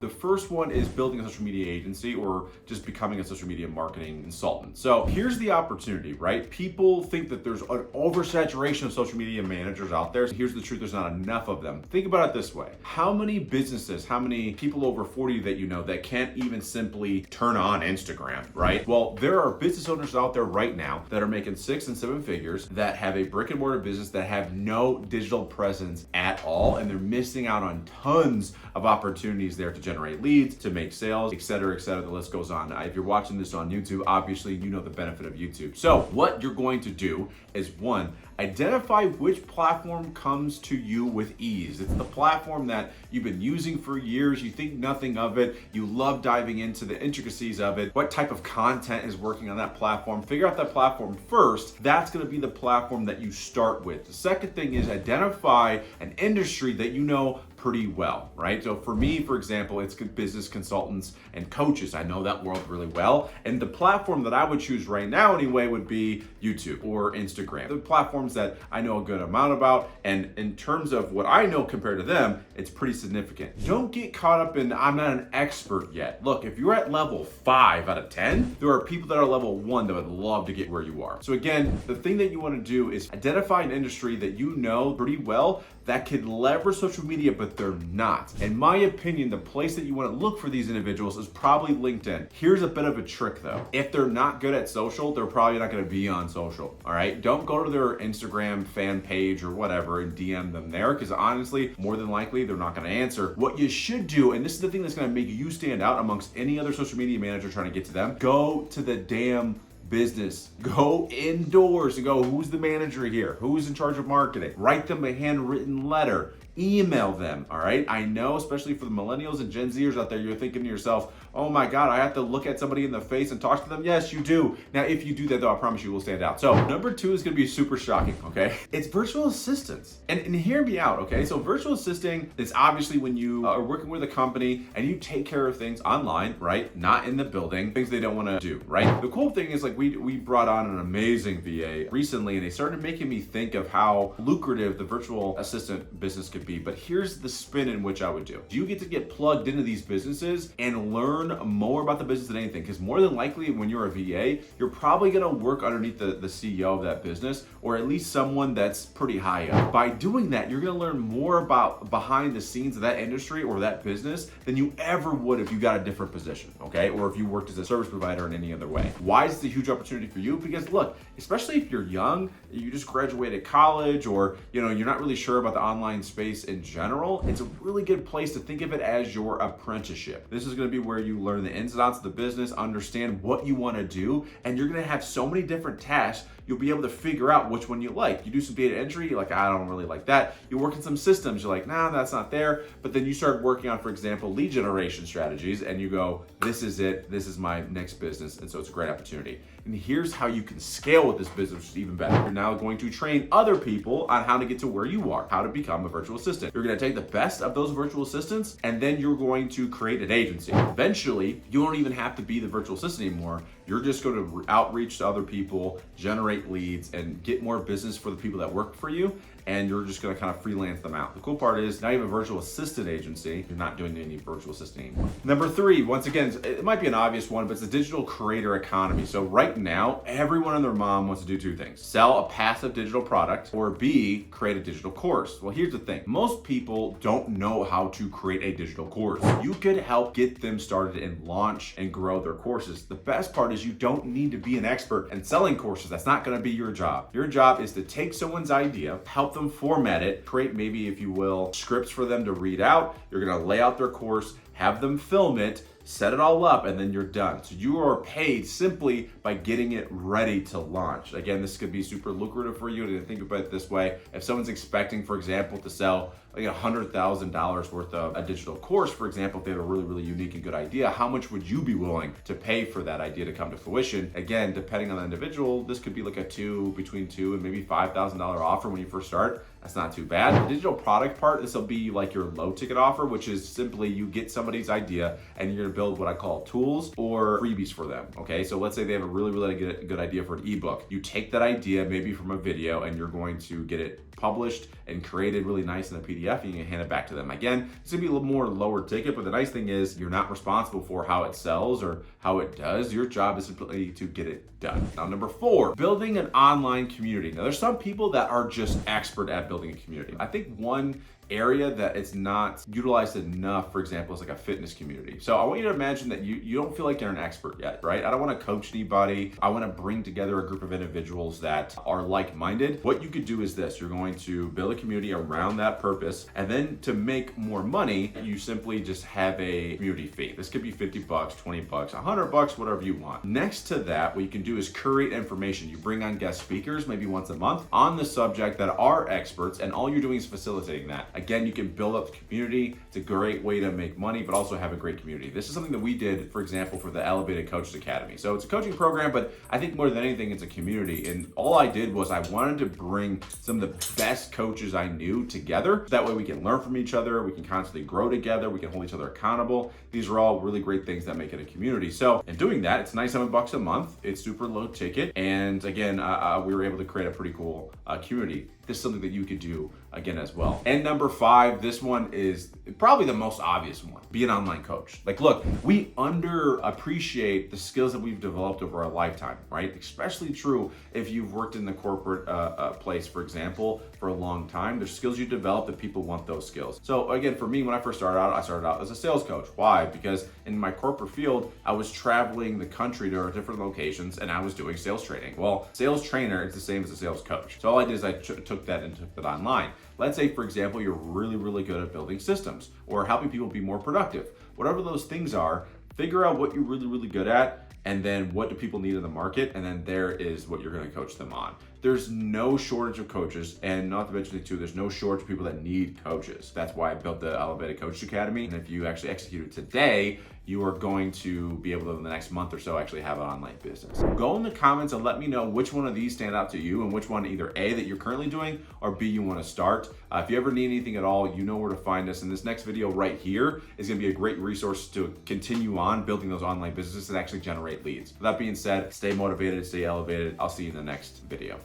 The first one is building a social media agency or just becoming a social media marketing consultant. So here's the opportunity, right? People think that there's an oversaturation of social media managers out there. Here's the truth, there's not enough of them. Think about it this way. How many businesses, how many people over 40 that you know that can't even simply turn on Instagram, right? Well, there are business owners out there right now that are making 6 and 7 figures that have a brick and mortar business that have no digital presence at all, and they're missing out on tons of opportunities there to generate leads, to make sales, et cetera, et cetera. The list goes on. If you're watching this on YouTube, obviously you know the benefit of YouTube. So what you're going to do is, one, identify which platform comes to you with ease. It's the platform that you've been using for years, you think nothing of it, you love diving into the intricacies of it, what type of content is working on that platform. Figure out that platform first. That's gonna be the platform that you start with. The second thing is identify an industry that you know pretty well, right? So for me, for example, it's business consultants and coaches. I know that world really well. And the platform that I would choose right now anyway would be YouTube or Instagram. The platforms that I know a good amount about. And in terms of what I know compared to them, it's pretty significant. Don't get caught up in, I'm not an expert yet. Look, if you're at level 5 out of 10, there are people that are level 1 that would love to get where you are. So again, the thing that you want to do is identify an industry that you know pretty well that could leverage social media, but they're not. In my opinion, the place that you want to look for these individuals is probably LinkedIn. Here's a bit of a trick though. If they're not good at social, they're probably not going to be on social. All right. Don't go to their Instagram fan page or whatever and DM them there, because honestly, more than likely, they're not going to answer. What you should do, and this is the thing that's going to make you stand out amongst any other social media manager trying to get to them, go to the damn business. Go indoors and go, who's the manager here? Who's in charge of marketing? Write them a handwritten letter. Email them, all right? I know, especially for the millennials and Gen Zers out there, you're thinking to yourself, oh my God, I have to look at somebody in the face and talk to them? Yes, you do. Now, if you do that though, I promise you will stand out. So number 2 is gonna be super shocking, okay? It's virtual assistants. And hear me out, okay? So virtual assisting is obviously when you are working with a company and you take care of things online, right? Not in the building, things they don't wanna do, right? The cool thing is, like, we brought on an amazing VA recently, and they started making me think of how lucrative the virtual assistant business could be. But here's the spin in which I would do. You get to get plugged into these businesses and learn more about the business than anything, because more than likely when you're a VA, you're probably gonna work underneath the CEO of that business, or at least someone that's pretty high up. By doing that, you're gonna learn more about behind the scenes of that industry or that business than you ever would if you got a different position, okay? Or if you worked as a service provider in any other way. Why is it a huge opportunity for you? Because look, especially if you're young, you just graduated college, or you're not really sure about the online space in general, it's a really good place to think of it as your apprenticeship. This is going to be where you learn the ins and outs of the business, understand what you want to do, and you're going to have so many different tasks, you'll be able to figure out which one you like. You do some data entry, you're like, I don't really like that. You work in some systems, you're like, nah, that's not there. But then you start working on, for example, lead generation strategies, and you go, this is it, this is my next business. And so it's a great opportunity. And here's how you can scale with this business, which is even better. You're now going to train other people on how to get to where you are, how to become a virtual assistant. You're going to take the best of those virtual assistants, and then you're going to create an agency. Eventually, you don't even have to be the virtual assistant anymore. You're just going to outreach to other people, generate leads, and get more business for the people that work for you. And you're just going to kind of freelance them out. The cool part is now you have a virtual assistant agency. You're not doing any virtual assistant anymore. Number 3, once again, it might be an obvious one, but it's the digital creator economy. So right now, everyone and their mom wants to do 2 things: sell a passive digital product, or B, create a digital course. Well, here's the thing. Most people don't know how to create a digital course. You could help get them started and launch and grow their courses. The best part is you don't need to be an expert in selling courses. That's not going to be your job. Your job is to take someone's idea, help them format it, create, maybe, if you will, scripts for them to read out. You're going to lay out their course, have them film it, set it all up, and then you're done. So you are paid simply by getting it ready to launch. Again, this could be super lucrative for you to think about it this way. If someone's expecting, for example, to sell like $100,000 worth of a digital course, for example, if they have a really, really unique and good idea, how much would you be willing to pay for that idea to come to fruition? Again, depending on the individual, this could be like between $2,000 and maybe $5,000 offer when you first start. That's not too bad. The digital product part, this will be like your low ticket offer, which is simply you get somebody's idea and you're gonna build what I call tools or freebies for them, okay? So let's say they have a really good idea for an ebook. You take that idea maybe from a video and you're going to get it published and created really nice in a PDF, and you can hand it back to them. Again, it's gonna be a little more lower ticket, but the nice thing is you're not responsible for how it sells or how it does. Your job is simply to get it done. Now, number 4, building an online community. Now, there's some people that are just expert at building a community. I think one area that it's not utilized enough, for example, is like a fitness community. So I want you to imagine that you don't feel like you're an expert yet, right? I don't want to coach anybody. I want to bring together a group of individuals that are like-minded. What you could do is this: you're going to build a community around that purpose, and then to make more money, you simply just have a community fee. This could be $50, $20, $100, whatever you want. Next to that, what you can do is curate information. You bring on guest speakers maybe once a month on the subject that are experts, and all you're doing is facilitating that. Again, you can build up the community. It's a great way to make money, but also have a great community. This is something that we did, for example, for the Elevated Coaches Academy. So it's a coaching program, but I think more than anything, it's a community. And all I did was I wanted to bring some of the best coaches I knew together. That way we can learn from each other. We can constantly grow together. We can hold each other accountable. These are all really great things that make it a community. So in doing that, it's $97 a month. It's super low ticket. And again, we were able to create a pretty cool community. This is something that you could do again as well. And number 5, this one is probably the most obvious one: be an online coach. Like, look, we underappreciate the skills that we've developed over our lifetime, right? Especially true if you've worked in the corporate place, for example, for a long time. There's skills you develop that people want those skills. So again, for me, when I first started out, I started out as a sales coach. Why? Because in my corporate field, I was traveling the country to different locations and I was doing sales training. Well, sales trainer is the same as a sales coach. So all I did is I took that and took that online. Let's say, for example, you're really good at building systems or helping people be more productive. Whatever those things are, figure out what you're really good at, and then what do people need in the market, and then there is what you're going to coach them on. There's no shortage of coaches, and not to mention too, there's no shortage of people that need coaches. That's why I built the Elevated Coaches Academy. And if you actually execute it today, you are going to be able to, in the next month or so, actually have an online business. Go in the comments and let me know which one of these stand out to you, and which one either A, that you're currently doing, or B, you want to start. If you ever need anything at all, you know where to find us. And this next video right here is going to be a great resource to continue on building those online businesses and actually generate leads. With that being said, stay motivated, stay elevated. I'll see you in the next video.